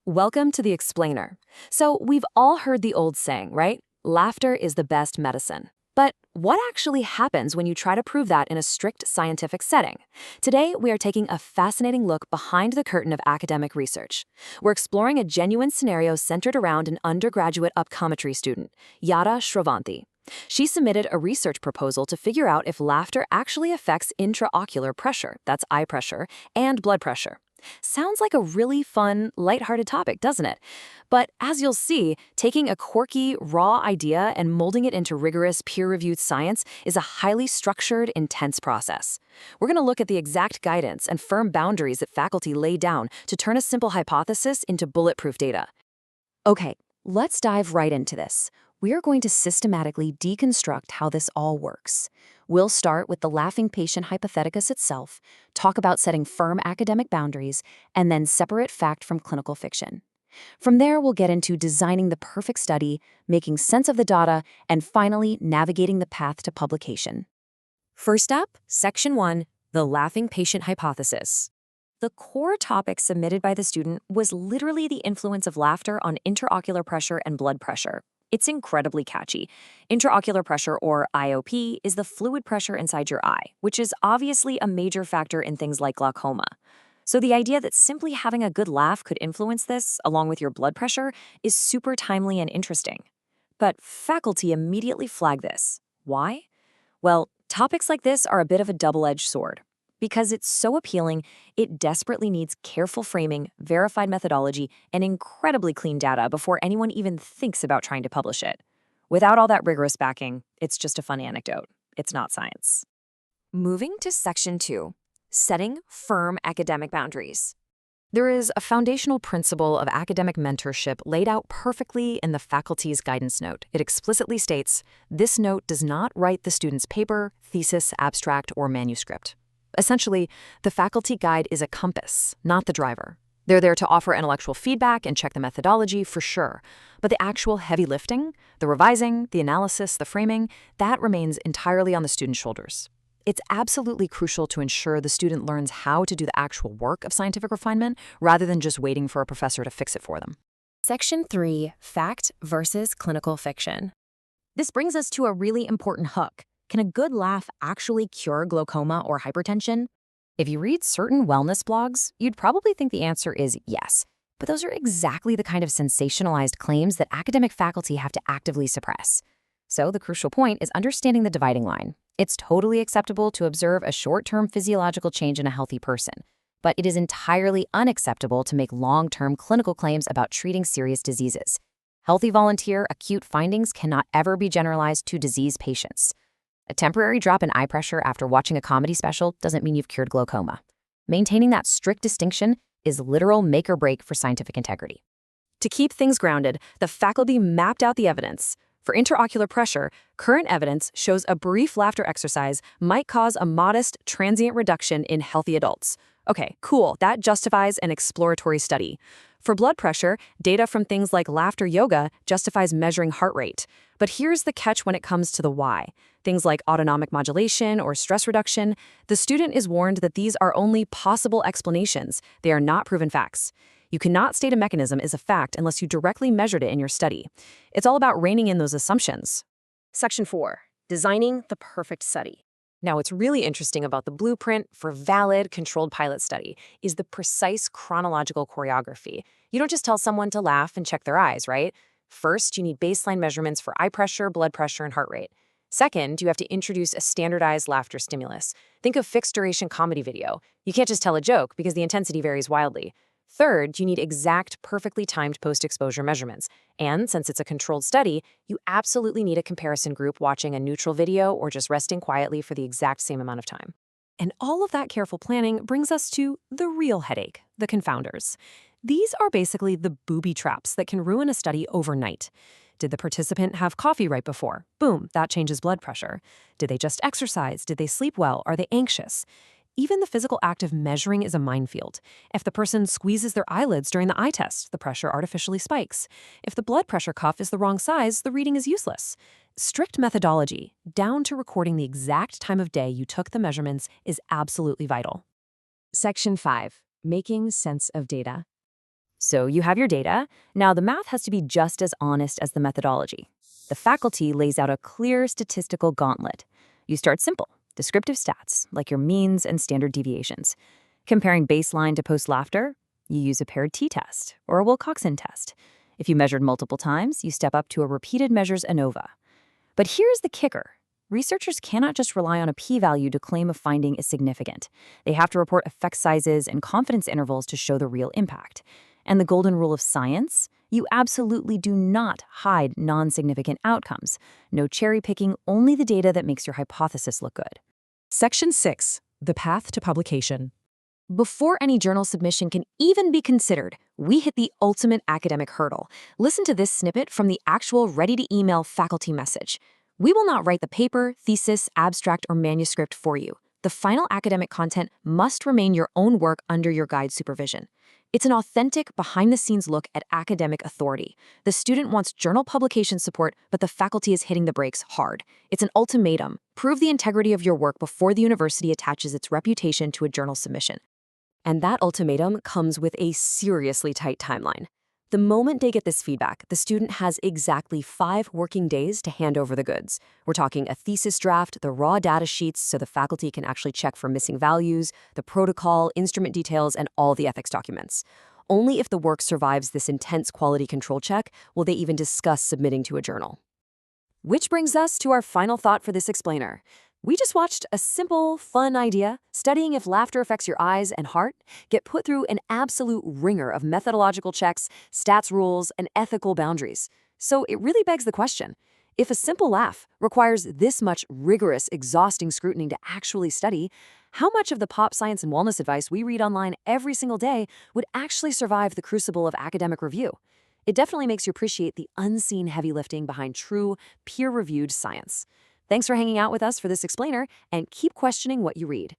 Welcome to the Explainer. So, we've all heard the old saying, right? Laughter is the best medicine. But what actually happens when you try to prove that in a strict scientific setting? Today, we are taking a fascinating look behind the curtain of academic research. We're exploring a genuine scenario centered around an undergraduate optometry student, Yata Sravanthi. She submitted a research proposal to figure out if laughter actually affects intraocular pressure, that's eye pressure, and blood pressure. Sounds like a really fun, lighthearted topic, doesn't it? But as you'll see, taking a quirky, raw idea and molding it into rigorous, peer-reviewed science is a highly structured, intense process. We're going to look at the exact guidance and firm boundaries that faculty lay down to turn a simple hypothesis into bulletproof data. Okay, let's dive right into this. We are going to systematically deconstruct how this all works. We'll start with the laughing patient hypotheticus itself, talk about setting firm academic boundaries, and then separate fact from clinical fiction. From there, we'll get into designing the perfect study, making sense of the data, and finally navigating the path to publication. First up, Section 1, the laughing patient hypothesis. The core topic submitted by the student was literally the influence of laughter on intraocular pressure and blood pressure. It's incredibly catchy. Intraocular pressure, or IOP, is the fluid pressure inside your eye, which is obviously a major factor in things like glaucoma. So the idea that simply having a good laugh could influence this, along with your blood pressure, is super timely and interesting. But faculty immediately flag this. Why? Well, topics like this are a bit of a double-edged sword. Because it's so appealing, it desperately needs careful framing, verified methodology, and incredibly clean data before anyone even thinks about trying to publish it. Without all that rigorous backing, it's just a fun anecdote. It's not science. Moving to Section 2, setting firm academic boundaries. There is a foundational principle of academic mentorship laid out perfectly in the faculty's guidance note. It explicitly states, this note does not write the student's paper, thesis, abstract, or manuscript. Essentially, the faculty guide is a compass, not the driver. They're there to offer intellectual feedback and check the methodology for sure, but the actual heavy lifting, the revising, the analysis, the framing, that remains entirely on the student's shoulders. It's absolutely crucial to ensure the student learns how to do the actual work of scientific refinement rather than just waiting for a professor to fix it for them. Section 3, Fact versus Clinical Fiction. This brings us to a really important hook. Can a good laugh actually cure glaucoma or hypertension? If you read certain wellness blogs, you'd probably think the answer is yes. But those are exactly the kind of sensationalized claims that academic faculty have to actively suppress. So the crucial point is understanding the dividing line. It's totally acceptable to observe a short-term physiological change in a healthy person, but it is entirely unacceptable to make long-term clinical claims about treating serious diseases. Healthy volunteer acute findings cannot ever be generalized to disease patients. A temporary drop in eye pressure after watching a comedy special doesn't mean you've cured glaucoma. Maintaining that strict distinction is literal make or break for scientific integrity. To keep things grounded, the faculty mapped out the evidence. For intraocular pressure, current evidence shows a brief laughter exercise might cause a modest transient reduction in healthy adults. Okay, cool, that justifies an exploratory study. For blood pressure, data from things like laughter yoga justifies measuring heart rate. But here's the catch when it comes to the why. Things like autonomic modulation or stress reduction, the student is warned that these are only possible explanations. They are not proven facts. You cannot state a mechanism is a fact unless you directly measured it in your study. It's all about reining in those assumptions. Section 4, designing the perfect study. Now, what's really interesting about the blueprint for valid, controlled pilot study is the precise chronological choreography. You don't just tell someone to laugh and check their eyes, right? First, you need baseline measurements for eye pressure, blood pressure, and heart rate. Second, you have to introduce a standardized laughter stimulus. Think of fixed-duration comedy video. You can't just tell a joke because the intensity varies wildly. Third, you need exact, perfectly timed post-exposure measurements. And since it's a controlled study, you absolutely need a comparison group watching a neutral video or just resting quietly for the exact same amount of time. And all of that careful planning brings us to the real headache, the confounders. These are basically the booby traps that can ruin a study overnight. Did the participant have coffee right before? Boom, that changes blood pressure. Did they just exercise? Did they sleep well? Are they anxious? Even the physical act of measuring is a minefield. If the person squeezes their eyelids during the eye test, the pressure artificially spikes. If the blood pressure cuff is the wrong size, the reading is useless. Strict methodology, down to recording the exact time of day you took the measurements, is absolutely vital. Section 5, making sense of data. So you have your data. Now the math has to be just as honest as the methodology. The faculty lays out a clear statistical gauntlet. You start simple, descriptive stats, like your means and standard deviations. Comparing baseline to post-laughter, you use a paired t-test or a Wilcoxon test. If you measured multiple times, you step up to a repeated measures ANOVA. But here's the kicker. Researchers cannot just rely on a p-value to claim a finding is significant. They have to report effect sizes and confidence intervals to show the real impact. And the golden rule of science? You absolutely do not hide non-significant outcomes. No cherry picking, only the data that makes your hypothesis look good. Section 6. The path to publication. Before any journal submission can even be considered, we hit the ultimate academic hurdle. Listen to this snippet from the actual ready-to-email faculty message. We will not write the paper, thesis, abstract, or manuscript for you. The final academic content must remain your own work under your guide supervision. It's an authentic, behind-the-scenes look at academic authority. The student wants journal publication support, but the faculty is hitting the brakes hard. It's an ultimatum. Prove the integrity of your work before the university attaches its reputation to a journal submission. And that ultimatum comes with a seriously tight timeline. The moment they get this feedback, the student has exactly 5 working days to hand over the goods. We're talking a thesis draft, the raw data sheets so the faculty can actually check for missing values, the protocol, instrument details, and all the ethics documents. Only if the work survives this intense quality control check will they even discuss submitting to a journal. Which brings us to our final thought for this explainer. We just watched a simple, fun idea, studying if laughter affects your eyes and heart, get put through an absolute ringer of methodological checks, stats rules, and ethical boundaries. So it really begs the question, if a simple laugh requires this much rigorous, exhausting scrutiny to actually study, how much of the pop science and wellness advice we read online every single day would actually survive the crucible of academic review? It definitely makes you appreciate the unseen heavy lifting behind true, peer-reviewed science. Thanks for hanging out with us for this explainer, and keep questioning what you read.